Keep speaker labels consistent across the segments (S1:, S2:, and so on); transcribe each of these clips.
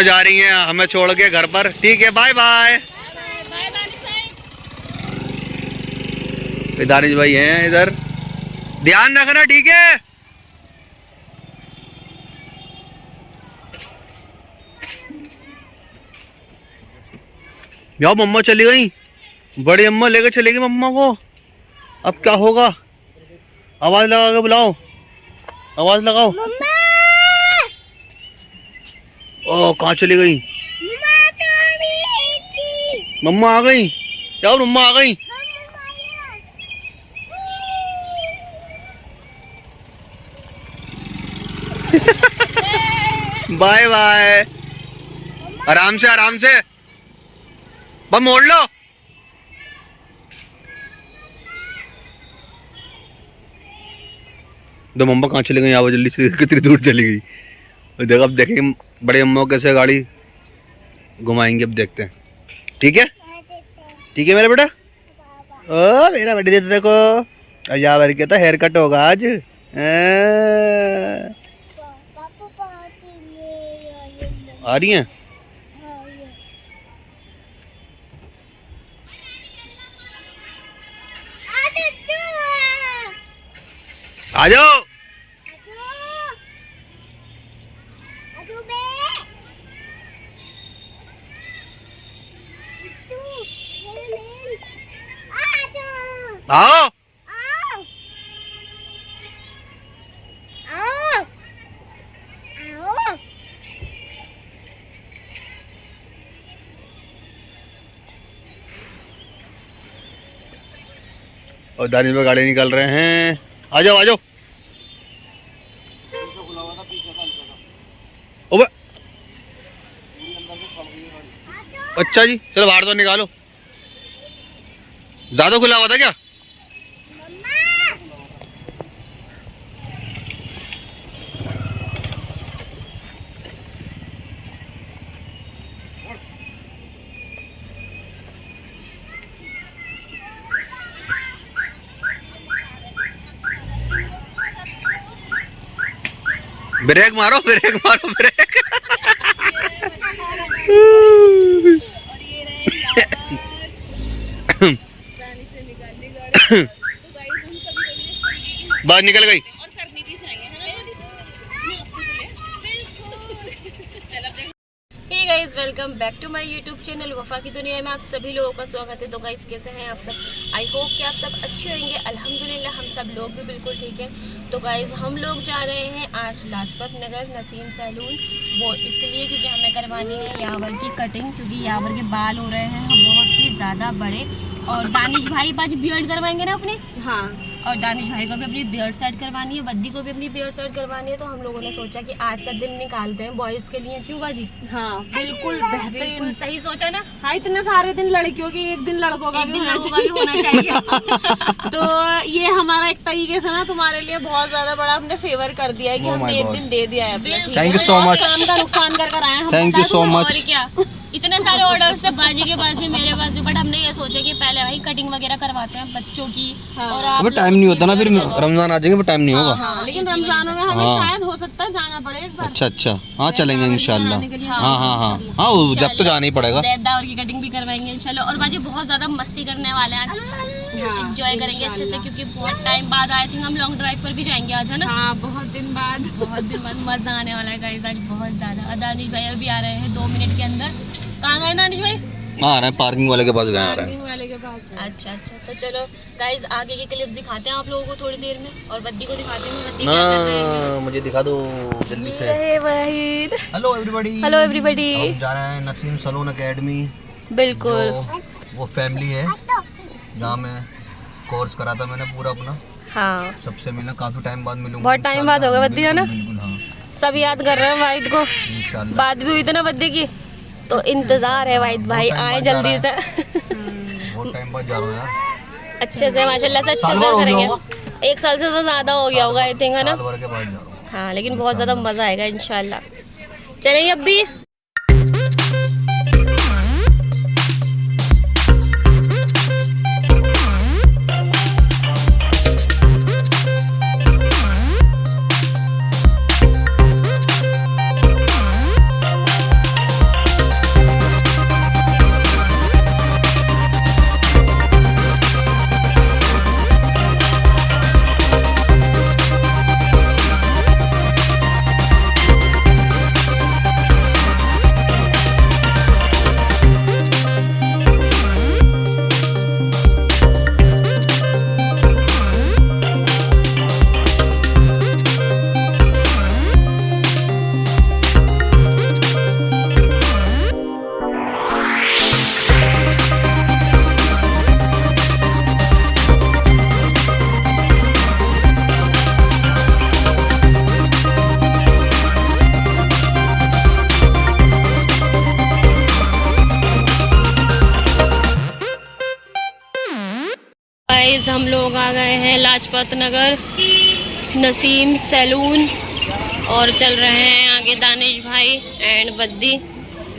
S1: जा रही हैं हमें छोड़ के घर पर। ठीक है, बाय बाय। दानिश भाई हैं इधर, ध्यान रखना, ठीक है। यार मम्मा चली गई, बड़ी अम्मा लेकर चलेगी मम्मा को। अब क्या होगा? आवाज लगा के बुलाओ, आवाज लगाओ। ओ कहाँ चली गई? मम्मा आ गई यार, मम्मा आ गई। Bye bye. आराम से आराम से, बम मोड़ लो। दो मम्मा कहाँ चली गई? आवाज जल्दी से, कितनी दूर चली गई। देखो अब देखेंगे बड़े अम्मा कैसे गाड़ी घुमाएंगे, अब देखते हैं। ठीक है, ठीक है मेरा बेटा। ओ मेरा बेटे दे देखो, अब यहाँ पर क्या था, हेयर कट होगा आज। आ रही हैं? आ जाओ। आओ। और दानिश में गाड़ी निकल रहे हैं। आ जाओ आ जाओ। ओबे अच्छा जी, चलो बाहर तो निकालो। ज्यादा खुला हुआ था क्या? ब्रेक मारो, ब्रेक मारो, ब्रेक। बाहर निकल गई।
S2: Hey guys, welcome back to my YouTube channel वफा की दुनिया में आप सभी लोगों का स्वागत है। तो गाइस कैसे हैं आप सब? आई होप कि आप सब अच्छे होंगे। अल्हम्दुलिल्लाह हम सब लोग भी बिल्कुल ठीक है। तो गाइस हम लोग जा रहे हैं आज लाजपत नगर नसीम सैलून। वो इसलिए क्योंकि हमें करवानी है यावर की कटिंग, क्योंकि यावर के बाल हो रहे हैं बहुत ही ज़्यादा बड़े। और दानिश भाई आज बियर्ड करवाएंगे ना अपने। हाँ, और दानिश भाई को भी अपनी बियर्ड सेट करवानी है, बद्दी को भी अपनी बियर्ड सेट करवानी है। तो हम लोगों ने सोचा कि आज का दिन निकालते हैं बॉयज़ के लिए। क्यों बाजी? हाँ बिल्कुल बेहतरीन, सही सोचा ना। हाँ, इतने सारे दिन लड़कियों के, एक दिन लड़कों का भी होना चाहिए। तो ये हमारा एक तरीके से ना तुम्हारे लिए बहुत ज्यादा बड़ा हमने फेवर कर दिया है कि हमने एक दिन दे दिया है।
S1: Thank you so much.
S2: काम का नुकसान कर आए हैं।
S1: Thank you so much.
S2: और क्या, इतने सारे ऑर्डर्स थे बाजी के पास भी, मेरे पास भी, बट हमने ये सोचा कि पहले भाई कटिंग वगैरह करवाते हैं बच्चों की। हाँ। और आप
S1: टाइम नहीं होता ना, फिर रमजान आ जाएंगे, वो टाइम नहीं होगा।
S2: हाँ, लेकिन रमजानों में हमें शायद हो सकता है जाना पड़े एक बार।
S1: अच्छा अच्छा, हाँ चलेंगे इंशाल्लाह। हाँ हाँ हाँ हाँ, जब तो जाना ही पड़ेगा।
S2: दावर की कटिंग भी करवाएंगे इंशाल्लाह। और बाजी बहुत ज्यादा मस्ती करने वाले हैं आज, एंजॉय करेंगे अच्छे से, क्योंकि बहुत टाइम बाद आई थिंक हम लॉन्ग ड्राइव पर भी जाएंगे आज, है ना? हाँ, बहुत दिन बाद मजा आने वाला है गाइस आज बहुत ज्यादा। दानिश भाई अभी आ रहे हैं 2 मिनट के अंदर। कहाँ गए दानिश भाई?
S1: आ रहे हैं पार्किंग वाले के पास गए, आ रहे हैं
S2: वाले के पास। अच्छा अच्छा, तो चलो गाइस आगे की क्लिप्स दिखाते हैं आप लोगों को थोड़ी देर में, और बद्दी को दिखाते हैं बद्दी क्या कर रहे हैं।
S1: मुझे दिखा दो जल्दी से। Hello everybody,
S2: hello everybody.
S1: हम जा रहे हैं नसीम सैलून एकेडमी।
S2: बिल्कुल,
S1: वो फैमिली है जहाँ मैं कोर्स करा था मैंने पूरा अपना।
S2: हाँ,
S1: सबसे मिलना काफी टाइम बाद मिलूंगा।
S2: बहुत टाइम बाद होगा बद्दी, है ना?
S1: बिल्कुल हाँ,
S2: सब याद कर रहे हैं वाहिद को।
S1: इंशाल्लाह
S2: बात भी हुई थी ना बद्दी की, तो इंतजार है वाहिद भाई आए जल्दी से।
S1: बहुत टाइम बाद जा रहा हूँ यार।
S2: अच्छे से माशाल्लाह से अच्छे से करेंगे। 1 साल से तो ज्यादा हो गया होगा आई थिंक, है ना? हाँ, लेकिन बहुत ज्यादा मजा आएगा इंशाल्लाह। चलिए अब भी गाइस हम लोग आ गए हैं लाजपत नगर नसीम सैलून और चल रहे हैं आगे दानिश भाई एंड बद्दी।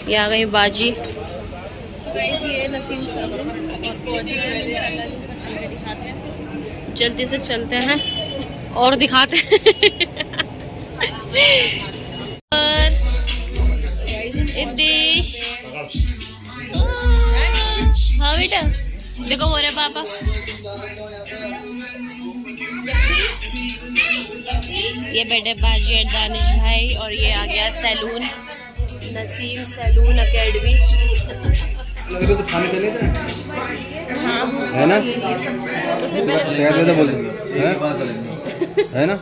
S2: ये आ गई बाजी। गाइस ये नसीम सैलून और पहुंच गए हैं। जल्दी से चलते हैं और दिखाते हैं। और इद्दिश हाँ बेटा देखो वो रे पापा। ये बेटे बाजी एंड दानिश भाई और ये आ गया सैलून नसीम सैलून अकेडमी।
S1: है ना है ना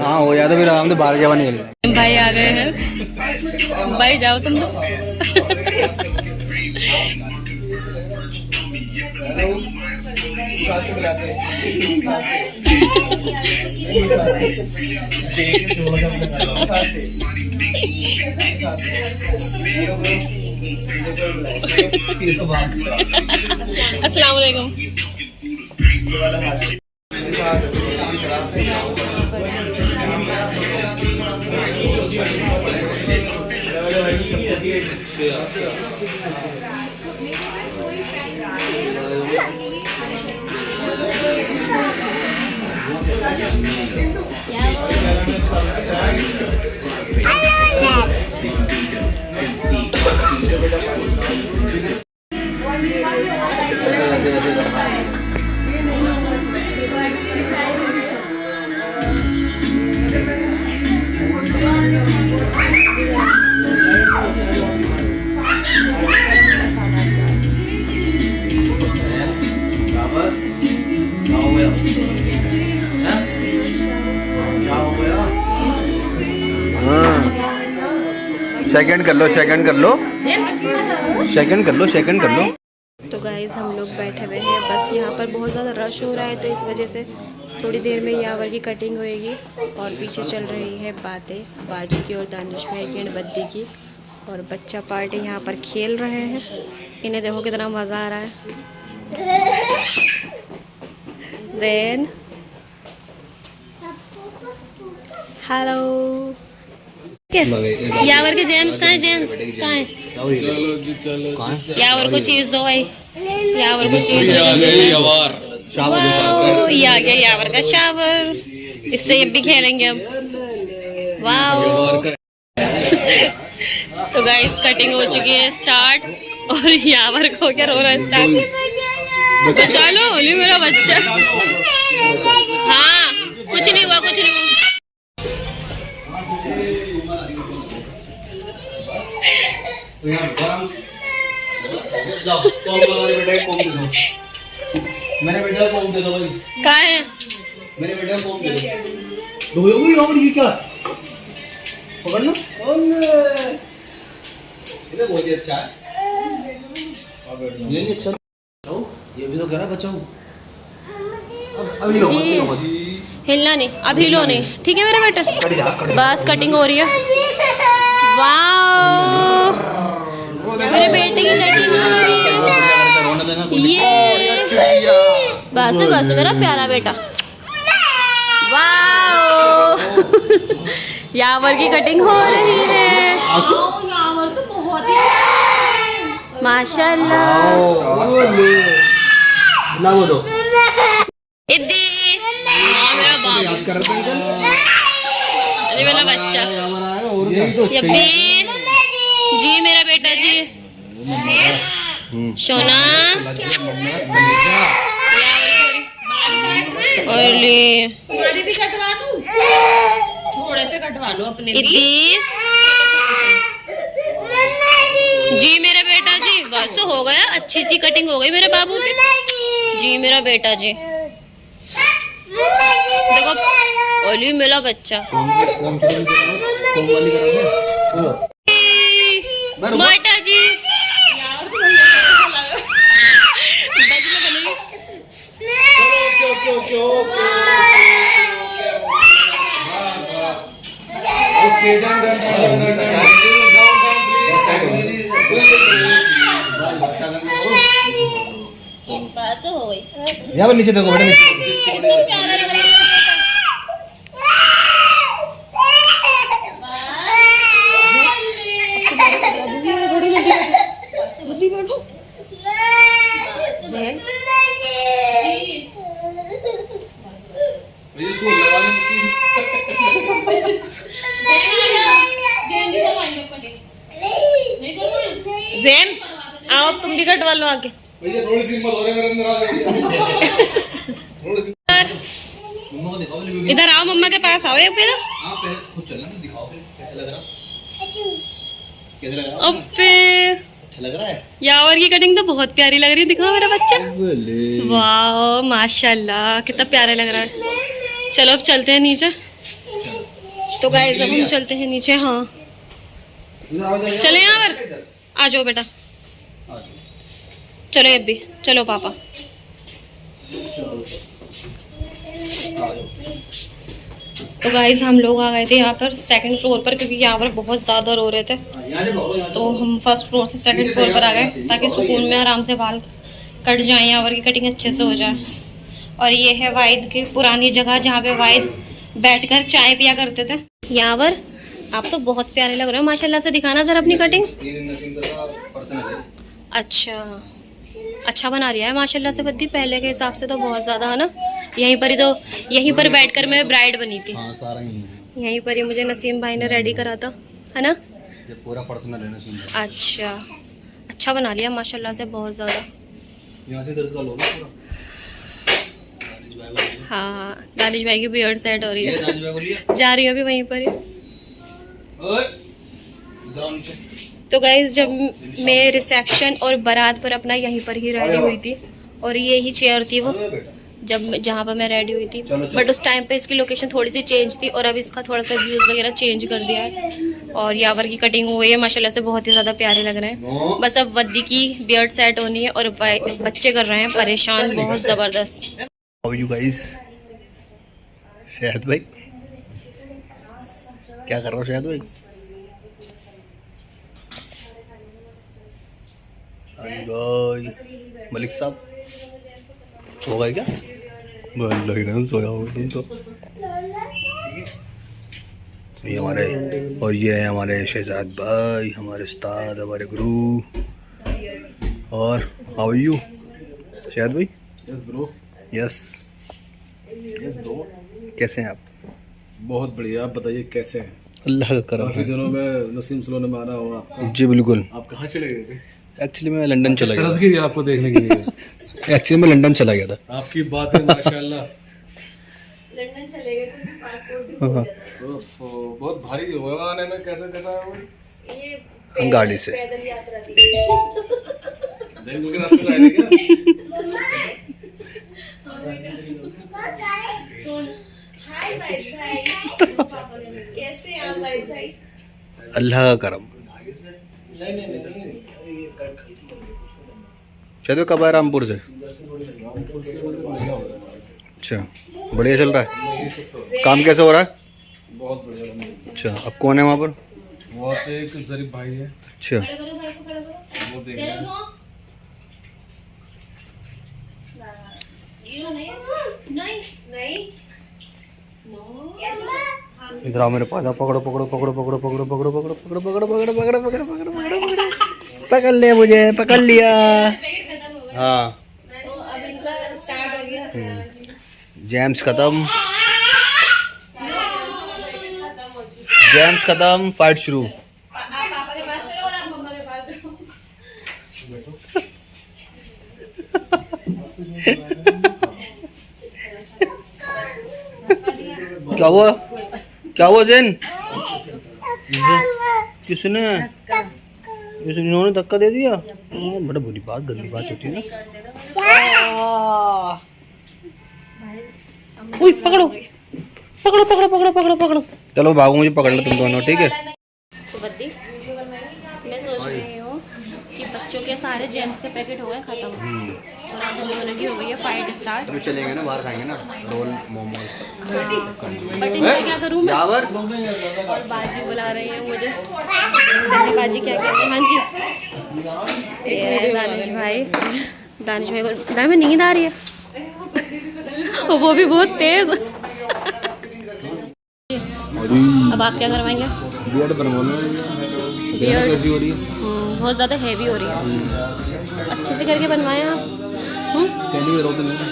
S1: हाँ हो या तो फिर आराम से बाहर के बनी
S2: भाई आ गए हैं। भाई जाओ तुम तो। अस्सलाम वालेकुम।
S1: सेकंड कर लो सेकंड कर लो सेकंड कर लो सेकंड कर लो।
S2: तो गाइस हम लोग बैठे हुए हैं बस यहाँ पर बहुत ज़्यादा रश हो रहा है तो इस वजह से थोड़ी देर में यावर की कटिंग होएगी और पीछे चल रही है बातें बाजी की और दानिश भाई की बद्दी की। और बच्चा पार्टी यहाँ पर खेल रहे हैं। इन्हें देखो कितना मज़ा आ रहा है। जैन हेलो यावर के जेम्स कहाँ है? जेम्स कहाँ है? यावर को चीज दो भाई। यावर को चीज दो। ये आ गया यावर का शावर। इससे ये भी खेलेंगे अब। वाओ। तो गाइस कटिंग हो चुकी है स्टार्ट और यावर को क्या रो रहा है स्टार्ट। बचा लो ओली मेरा बच्चा। हाँ कुछ नहीं हुआ कुछ नहीं हुआ।
S1: मेरे बेटा को दे दो भाई।
S2: कहाँ है?
S1: मेरे बेटा को दे दो। और ये क्या? पकड़ना? ये बहुत ही अच्छा है। ये नहीं अच्छा। ये भी तो करा बचाओ। अभी लो
S2: हिलना नहीं अभी लो नहीं ठीक है मेरा बेटा। बस कटिंग हो रही है। वाओ मेरे बेटे की कटिंग हो रही है। ये बस बस मेरा प्यारा बेटा। वाओ यावर की कटिंग हो रही है। यावर तो बहुत ही माशाल्लाह। इद्दी मेरा बाबू अरे मेरा बच्चा यब्बी जी मेरा बेटा जी सोना ओली तुम्हारी भी कटवा दूं थोड़े से कटवा लो अपने भी जी मेरा बेटा जी। बस हो गया अच्छी सी कटिंग हो गई मेरे बाबू की जी मेरा बेटा जी। देखो ओली मेरा बच्चा माटा जी यार तो
S1: ओके
S2: बस हो गई।
S1: यहाँ पर नीचे देखो बेटा, नीचे
S2: ज़ैन आओ तुम भी कटवा लो आके।
S3: थोड़ी सी हिम्मत हो रही है मेरे अंदर, आ जाएगी थोड़ी सी।
S2: इधर आओ, मम्मा के पास आओ फिर।
S1: हाँ पहले खुद चलना, फिर दिखाओ फिर कैसा लग रहा, कैसा लग रहा,
S2: अब
S1: अच्छा लग रहा है।
S2: यावर की कटिंग तो बहुत प्यारी लग रही है, दिखाओ मेरा बच्चा। वाह माशाल्लाह कितना प्यारा लग रहा है। चलो अब चलते हैं नीचे। तो गाइस अब हम चलते हैं नीचे। हाँ चले यावर, आ जाओ बेटा, चलो अब भी चलो पापा। तो गाइस हम लोग आ गए थे यहाँ पर सेकंड फ्लोर पर, क्योंकि यहाँ पर बहुत ज़्यादा रो रहे थे। तो हम फर्स्ट फ्लोर से सेकंड फ्लोर पर आ गए ताकि सुकून में आराम से बाल कट जाए, यहाँ पर की कटिंग अच्छे से हो जाए। और ये है वाहिद की पुरानी जगह जहाँ पे वाहिद बैठकर चाय पिया करते थे। यहाँ पर आप तो बहुत प्यारे लग रहे हो माशाल्लाह से, दिखाना सर अपनी कटिंग। अच्छा बना रही है माशाल्लाह से बद्दी, पहले के हिसाब से तो बहुत ज़्यादा है ना। यहीं पर बैठकर मैं ब्राइड बनी थी।
S1: हाँ, सारा
S2: यहीं पर ही मुझे नसीम भाई ने रेडी करा था, है ना।
S1: ये पूरा पर्सनल है नसीम।
S2: अच्छा बना लिया माशाल्लाह से बहुत ज़्यादा।
S1: यहाँ से इधर का लो ना पूरा।
S2: हाँ दानिश भाई की बियर्ड सेट हो रही
S1: ये
S2: है,
S1: दानिश भाई को लिया।
S2: जा रही हो अभी वहीं पर ही।
S1: ओए इधर आओ नीचे।
S2: तो गाइज जब मैं रिसेप्शन और बारात पर अपना यहीं पर ही रेडी हुई थी, और ये ही चेयर थी वो जहाँ पर मैं रेडी हुई थी। बट उस टाइम पे इसकी लोकेशन थोड़ी सी चेंज थी, और अब इसका थोड़ा सा व्यूज़ वगैरह चेंज कर दिया है। और यावर की कटिंग हो गई है माशाल्लाह से, बहुत ही ज़्यादा प्यारे लग रहे हैं। बस अब वद्दी की बियर्ड सेट होनी है, और बच्चे कर रहे हैं परेशान बहुत ज़बरदस्त।
S1: How are you guys? शहद भाई क्या कर रहा हो शहद भाई? मलिक साहब सो गए क्या? लग रहा है सोया होगा तुम तो। ये हमारे, और ये है हमारे शहजाद भाई, हमारे उस्ताद, हमारे गुरु। और हाउ आर यू शहद भाई?
S3: Yes bro.
S1: Yes
S3: bro.
S1: कैसे हैं आप?
S3: बहुत बढ़िया, आप बताइए कैसे हैं?
S1: अल्लाह का करम
S3: काफी
S1: है।
S3: दिनों में नसीम सलोनी में आना होगा आपका।
S1: जी बिल्कुल।
S3: आप कहाँ चले गए थे?
S1: एक्चुअली मैं लंदन चला गया
S3: तरस गई आपको देखने के लिए।
S1: था। एक्चुअली मैं लंदन चला गया था।
S3: आपकी बातें माशाल्लाह।
S2: लंदन चले गए तो पासपोर्ट भी
S1: हाँ, हाँ।
S3: बहुत भारी होगा आने में, कैसा है
S2: ये
S1: गाड़ी से
S2: पैदल यात्रा थी।
S3: जंगल के रास्ते से आए थे क्या?
S2: हाय भाई भाई, कैसे हैं आप भाई भाई?
S1: अल्लाह का करम। चलो कब आए रामपुर से? अच्छा बढ़िया चल रहा है, काम कैसे हो रहा है?
S3: बहुत बढ़िया।
S1: अच्छा अब कौन है वहाँ पर?
S3: वहाँ पे एक जरीफ भाई है,
S1: अच्छा
S3: वो देख रहे हैं।
S1: इधर आओ मेरे पास, पकड़ो पकड़ो पकड़ो पकड़ो पकड़ो पकड़ो पकड़ो पकड़ो पकड़ो पकड़ो पकड़ो पकड़ो पकड़ो पकड़ो पकड़ो पकड़ ले मुझे, पकड़ लिया। हाँ
S2: तो अब इनका स्टार्ट हो गया।
S1: जैम्स खत्म, जैम्स खत्म, फाइट शुरू।
S2: पापा के पास चलो और आप मम्मा के पास जाओ।
S1: क्या हुआ? क्या हुआ जैन? किसने? इन्होंने धक्का दे दिया? बड़ा बुरी बात, गंदी बात होती है ना। पकड़ो पकड़ो पकड़ो पकड़ो पकड़ो पकड़ो। चलो भागो, मुझे पकड़ लो तुम दोनों, ठीक है?
S2: तो बद्दी मैं सोच रही हूँ कि बच्चों के सारे जेम्स के पैकेट हो गए खत्म, और अब हम दोनों की हो गई है फाइट स्टार्ट।
S1: अभी चलेंगे ना, बाहर खाएंगे ना रोल मोमोज।
S2: बट इनका क्या करूँ मैं? और बाजी बुला रही है मुझे। बाजी क्या कह रही है? हाँ जी, ये दानिश भाई दानिश भाई को दानिश में नींद आ रही है और वो भी बहुत तेज। अब आप क्या करवाएंगे?
S1: बियर्ड बनवाना है।
S2: बियर्ड
S1: कैसी हो रही है?
S2: बहुत ज़्यादा हैवी हो रही है। अच्छे से करके बनवाएं आप।
S1: कहने की जरूरत नहीं है।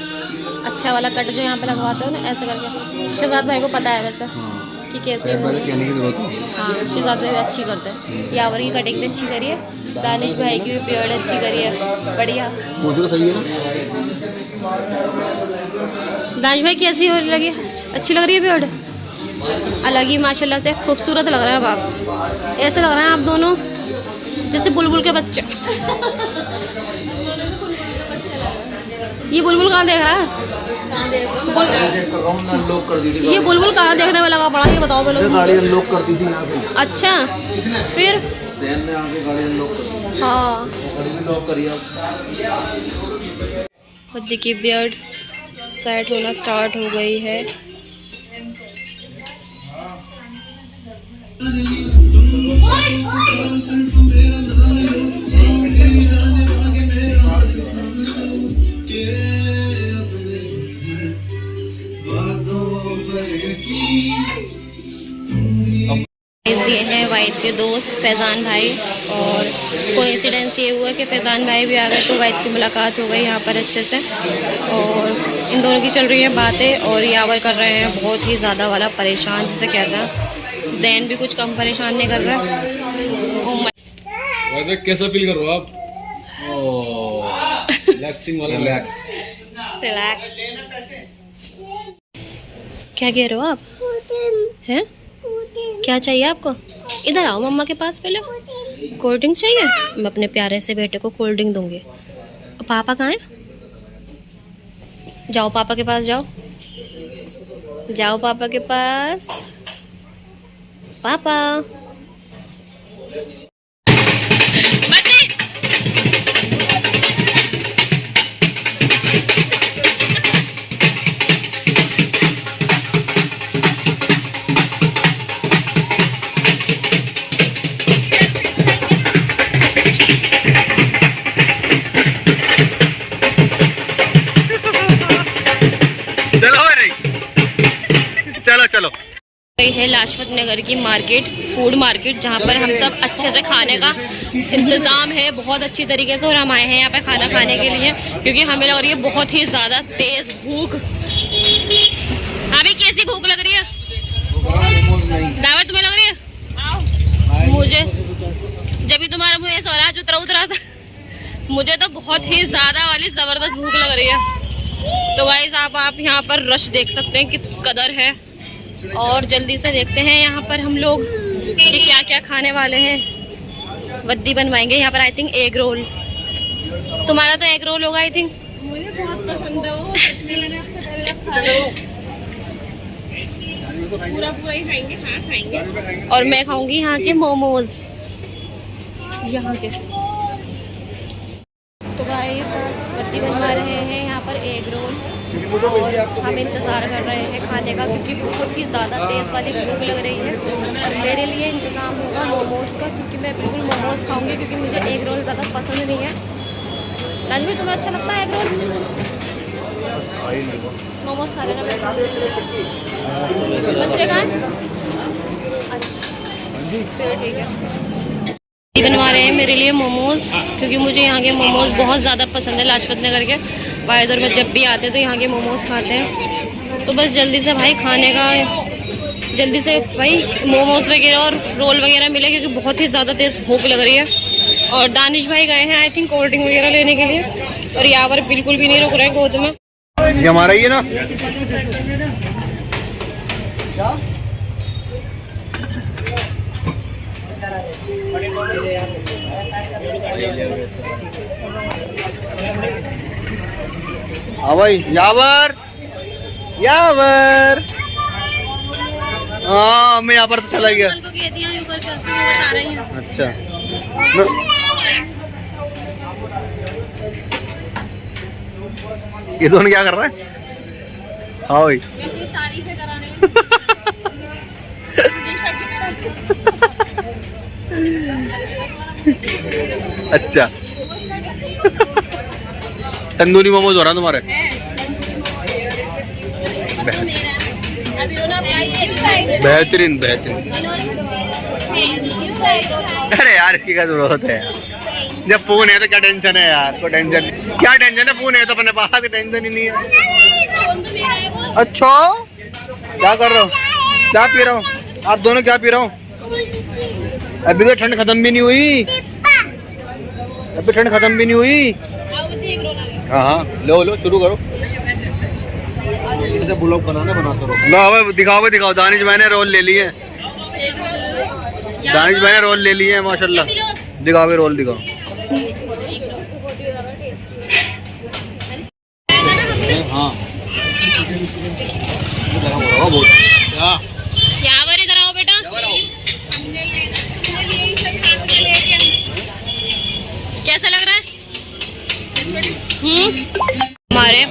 S2: अच्छा वाला कट जो यहाँ पे लगवाते हो ना, ऐसे करके। शहजाद भाई को पता है वैसे कि कैसे
S1: पहले कहने की जरूरत है।
S2: हाँ, शहजाद भाई अच्छी करते हैं। यावर की कटिंग भी अच्छी करी है, दानिश भाई की भी बियर्ड अच्छी करी है, बढ़िया।
S1: वो तो सही है ना।
S2: दानिश भाई कैसी हो लगी? अच्छी लग रही है बियर्ड? अलग ही माशाल्लाह से खूबसूरत लग रहे हैं अब आप। ऐसे लग रहे हैं आप दोनों जैसे बुलबुल के बच्चे। ये बुलबुल कहाँ देख रहा है?
S1: लॉक कर दी थी।
S2: ये बुलबुल कहाँ देखने में लगा पड़ा, ये बताओ पहले।
S1: गाड़ी अनलॉक कर दी थी यहाँ से।
S2: अच्छा, फिर
S1: सैन ने आके गाड़ी अनलॉक कर दी।
S2: हाँ,
S1: गाड़ी भी लॉक करी अब।
S2: और देखिए बियर्ड सेट होना स्टार्ट हो गई है। ये हैं वाइद के दोस्त फैज़ान भाई, और कोइंसिडेंस ये हुआ कि फैज़ान भाई भी आ गए तो वाइद की मुलाकात हो गई यहाँ पर अच्छे से। और इन दोनों की चल रही हैं बातें और यावर कर रहे हैं बहुत ही ज़्यादा वाला परेशान जिसे कहते हैं। जैन भी कुछ कम परेशान नहीं कर रहा।
S3: भाई कैसा फील कर रहे हो आप? रिलैक्सिंग वाला।
S1: रिलैक्स।
S2: क्या कह रहे हो आप? हैं? क्या चाहिए आपको? इधर आओ मम्मा के पास पहले। कोल्ड ड्रिंक चाहिए? मैं अपने प्यारे से बेटे को कोल्ड ड्रिंक दूंगी। पापा कहाँ हैं? जाओ पापा के पास जाओ, जाओ पापा के पास। पापा
S1: चलो
S2: गई है लाजपत नगर की मार्केट, फूड मार्केट, जहाँ पर हम सब अच्छे से खाने का इंतज़ाम है बहुत अच्छी तरीके से। और हम आए हैं यहाँ पे खाना खाने के लिए क्योंकि हमें लग रही है बहुत ही ज़्यादा तेज़ भूख। अभी कैसी भूख लग रही है दावत? तुम्हें लग रही है? मुझे जब भी तुम्हारा मुझे स्वराज उतरा सा, मुझे तो बहुत ही ज़्यादा वाली ज़बरदस्त भूख लग रही है। तो गाइस आप यहाँ पर रश देख सकते हैं किस कदर है। और जल्दी से देखते हैं यहाँ पर हम लोग कि क्या क्या खाने वाले हैं। वद्दी बनवाएंगे यहाँ पर आई थिंक एग रोल। तुम्हारा तो एग रोल होगा आई थिंक। मुझे बहुत पसंद है वो, मैंने आपसे पहले खाया। पूरा ही खाएंगे। हाँ खाएंगे। और मैं खाऊंगी यहाँ के मोमोज, यहाँ के। तो गाइस वद्दी बनवा रहे हैं यहाँ पर एग रोल और हम इंतज़ार कर रहे हैं खाने का क्योंकि बहुत ही ज़्यादा तेज़ वाली भूख लग रही है। और मेरे लिए इंतज़ाम होगा मोमोज़ का क्योंकि मैं बिल्कुल मोमोज़ खाऊंगी क्योंकि मुझे एग रोल ज़्यादा पसंद नहीं है। राजवी तुम्हें अच्छा लगता है एग रोल? मोमोज़ खा लेना बच्चे का। अच्छा फिर ठीक है। बनवा रहे हैं मेरे लिए मोमोज क्योंकि मुझे यहाँ के मोमोज बहुत ज़्यादा पसंद है। लाजपत नगर के वायदर में जब भी आते हैं तो यहाँ के मोमोज खाते हैं। तो बस जल्दी से भाई खाने का, जल्दी से भाई मोमोज वगैरह और रोल वगैरह मिले क्योंकि बहुत ही ज़्यादा तेज़ भूख लग रही है। और दानिश भाई गए हैं आई थिंक कोल्ड ड्रिंक वगैरह लेने के लिए और यावर बिल्कुल भी नहीं रुक रहे हैं गोद में।
S1: ये हमारा ही है ना। हाँ भाई यावर यावर। हाँ मैं यहाँ पर तो चला गया। अच्छा ये दोनों क्या कर रहा है? हाँ भाई अच्छा तंदूरी मोमोज हो रहा तुम्हारे।
S2: अभी उन्होंने खाई, ये भी खाएंगे।
S1: बेहतरीन बेहतरीन। अरे यार इसकी क्या जरूरत है यार, जब फोन है तो क्या टेंशन है यार, कोई टेंशन नहीं। क्या टेंशन है, फोन है तो अपने पास, टेंशन ही नहीं है। अच्छा क्या कर रहे हो, क्या पी रहे हो आप दोनों, क्या पी रहे हो? अभी तो ठंड खत्म भी नहीं हुई, अभी ठंड खत्म भी नहीं हुई। हाँ हाँ लो लो शुरू करो।
S3: जैसे ब्लॉग बनाते रहो।
S1: लो अब दिखाओ दिखाओ। दानिश भाई ने रोल ले लिए, दानिश भाई ने रोल ले लिए माशाल्लाह। दिखाओ भाई रोल दिखाओ।
S3: हाँ
S2: यावर इधर आओ बेटा। कैसा लग रहा है? हमारे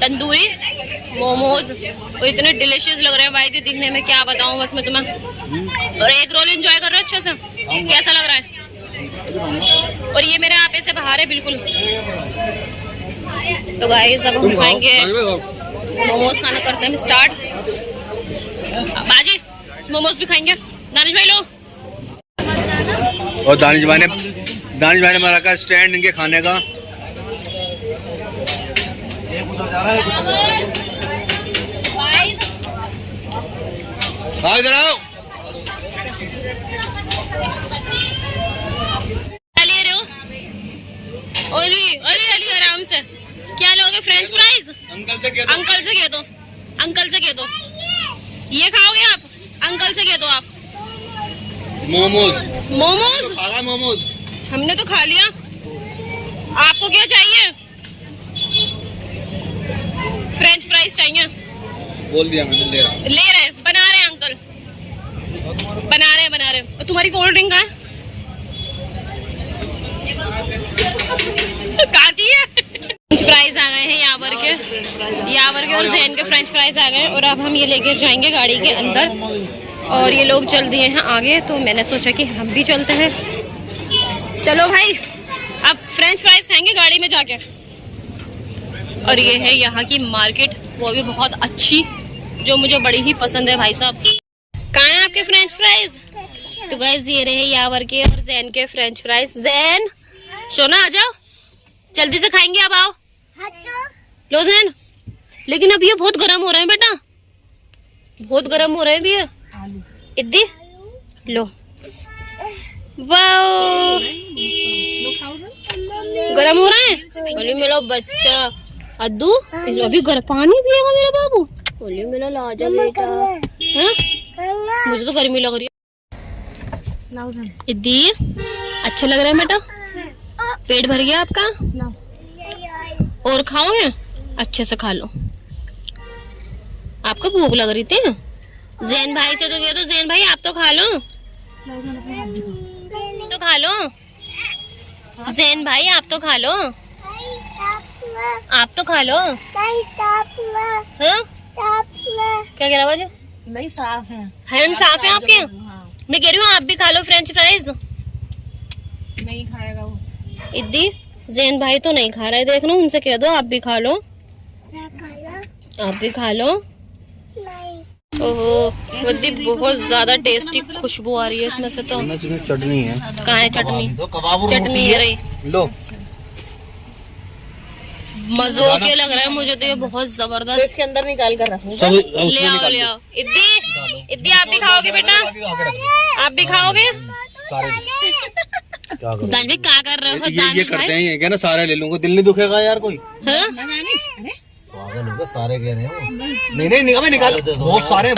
S2: तंदूरी मोमोज और इतने डिलीशियस लग रहे हैं भाई जी, दिखने में क्या बताऊं बस मैं तुम्हें। और एक रोल एंजॉय कर रहे हो अच्छे से, कैसा लग रहा है? और ये मेरे आप से बाहर है बिल्कुल। तो गाइस अब हम खाएंगे मोमोज, खाना करते हैं स्टार्ट। बाजी मोमोज भी खाएंगे। दानिश भाई लो।
S1: और दानिश भाई ने मारा का स्टैंड इनके खाने का। इधर आओ।
S2: ले रहे हो? अरे अरे अली आराम से। क्या लोगे? French fries?
S1: अंकल से कह
S2: दो, अंकल से कह दो। ये खाओगे आप? अंकल से कह दो आप।
S1: मोमोज
S2: मोमोज हमने तो खा लिया, आपको क्या चाहिए? फ्रेंच फ्राइज चाहिए?
S1: बोल दिया मैंने, ले
S2: रहे बना रहे अंकल, बना रहे। और तुम्हारी कोल्ड ड्रिंक है? काती है। फ्रेंच फ्राइज आ गए हैं यावर के और जैन के फ्रेंच फ्राइज आ गए। और अब हम ये लेकर जाएंगे गाड़ी के अंदर। और ये लोग चल दिए हैं आगे, तो मैंने सोचा कि हम भी चलते हैं। चलो भाई, अब फ्रेंच फ्राइज खाएंगे गाड़ी में जाके। और ये है यहाँ की मार्केट, वो भी बहुत अच्छी, जो मुझे बड़ी ही पसंद है भाई साहब। कहाँ हैं आपके फ्रेंच फ्राइज? तो गाइस ये रहे यावर के और जैन के फ्रेंच फ्राइज। जैन सोना आ जाओ, जल्दी से खाएंगे, अब आओ। लो जैन, लेकिन अब ये बहुत गर्म हो रहे हैं बेटा, बहुत गर्म हो रहे हैं भैया। इद्दी लो, वाओ गरम हो रहा है। बोली मेरा बच्चा अद्दू अभी पानी पिएगा मेरा बाबू। बोली मेरा लाजा बेटा, हाँ मुझे तो गर्मी लग रही है। इद्दी अच्छा लग रहा है बेटा? पेट भर गया आपका? और खाओगे? अच्छे से खा लो, आपको भूख लग रही थी। जैन भाई से तो कह दो, जैन भाई आप तो खा लो, तो खा लो। जैन भाई आप तो खा लो, आप तो खा लो। हाँ? क्या कह रहा बाजू?
S4: नहीं साफ है,
S2: हैंड साफ है आपके? मैं कह रही हूँ आप भी खा लो फ्रेंच फ्राइज।
S4: नहीं खाएगा वो।
S2: इद्दी जैन भाई तो नहीं खा रहा है, देख लो, उनसे कह दो आप भी खा लो, आप भी खा लो। ओहो वद्दी बहुत ज्यादा टेस्टी खुशबू आ रही है इसमें से। तो
S1: चटनी है,
S2: कहाँ है चटनी? चटनी है रही
S1: लो।
S2: मजो के लग रहा है मुझे तो ये बहुत जबरदस्त। इसके अंदर निकाल कर रखो, ले आओ ले आओ। इद्दी आप भी खाओगे बेटा? आप भी खाओगे? दानिश भाई क्या कर रहे हो?
S1: ये करते हैं, ये क्या ना सारे ले लूंगा, दिल नहीं दुखेगा यार कोई।
S3: सारे कह रहे हैं।
S1: नहीं निकाल, बहुत सारे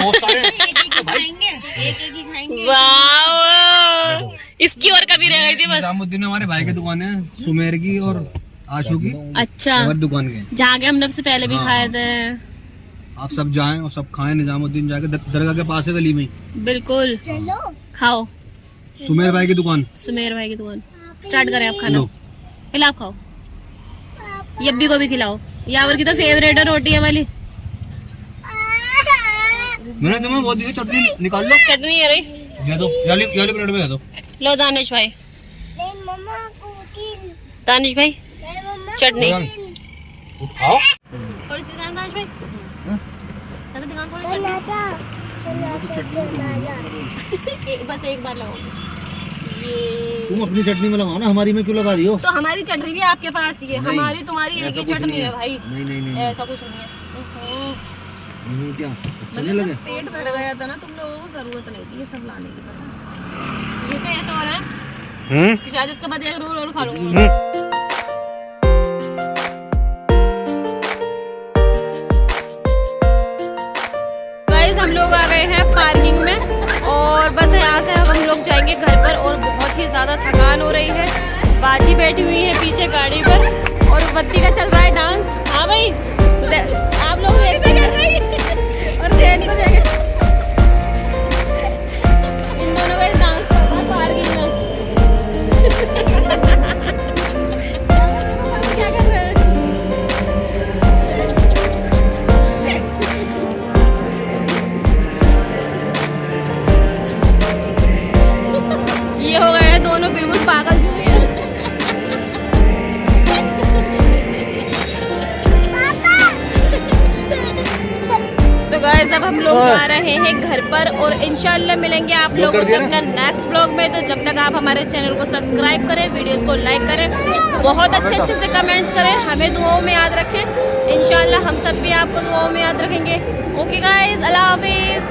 S2: वाह, इसकी और कभी रह गई थी बस।
S1: निजामुद्दीन में हमारे भाई की दुकान है, सुमेर की और आशू की।
S2: अच्छा,
S1: दुकान के
S2: जहाँ के हमने सबसे पहले भी खाए थे।
S1: आप सब जाएं और सब खाएं, निजामुद्दीन जाके दरगाह के पास है गली में।
S2: बिल्कुल खाओ।
S1: सुमेर भाई की दुकान,
S2: सुमेर भाई की दुकान। स्टार्ट करें आप खाना, पहले आप खाओ, यब्बी को भी खिलाओ। यावर की तो फेवरेट है रोटी है वाली।
S1: मैंने तुम्हें बहुत दी चटनी, निकाल लो।
S2: चटनी है रही,
S1: दे दो, याली प्लेट में दे दो।
S2: लो दानिश भाई, दानिश भाई चटनी
S1: उठाओ।
S2: थोड़ी सी दुकान भाई हमें दुकान थोड़ी बस एक बार लगाओ ये।
S1: तुम अपनी चटनी में लगाओ ना, हमारी में क्यों लगा रही हो?
S2: तो हमारी चटनी भी आपके पास ही है, हमारी तुम्हारी एक ही चटनी है भाई।
S1: नहीं
S2: ऐसा कुछ नहीं है।
S1: क्या अच्छा नहीं लगे?
S2: पेट भर गया था ना, तुम लोगों को जरूरत नहीं थी ये सब लाने की। पता ये तो ऐसा हो रहा है कि शायद इसके बाद एक रोल और खा लूंगा। गाइस हम लोग आ गए हैं पार्किंग में और बस यहाँ से अब हम लोग जाएंगे घर पर। और बहुत ही ज़्यादा थकान हो रही है। बाजी बैठी हुई है पीछे गाड़ी पर और बत्ती का चल रहा है डांस। हाँ भाई आप लोग ऐसे कर रहे हैं और ट्रेन को जाके इन दोनों का डांस चल रहा है पार्किंग में। क्या कर रहे हैं? ये हो गए हैं दोनों बिल्कुल पागल हुए हैं। तो गाइस अब हम लोग जा रहे हैं घर पर और इंशाल्लाह मिलेंगे आप लोगों से अपना नेक्स्ट ब्लॉग में। तो जब तक आप हमारे चैनल को सब्सक्राइब करें, वीडियोस को लाइक करें, बहुत अच्छे से कमेंट्स करें, हमें दुआओं में याद रखें। इंशाल्लाह हम सब भी आपको दुआओं में याद रखेंगे। ओके गाइस, अल्लाह हाफिज।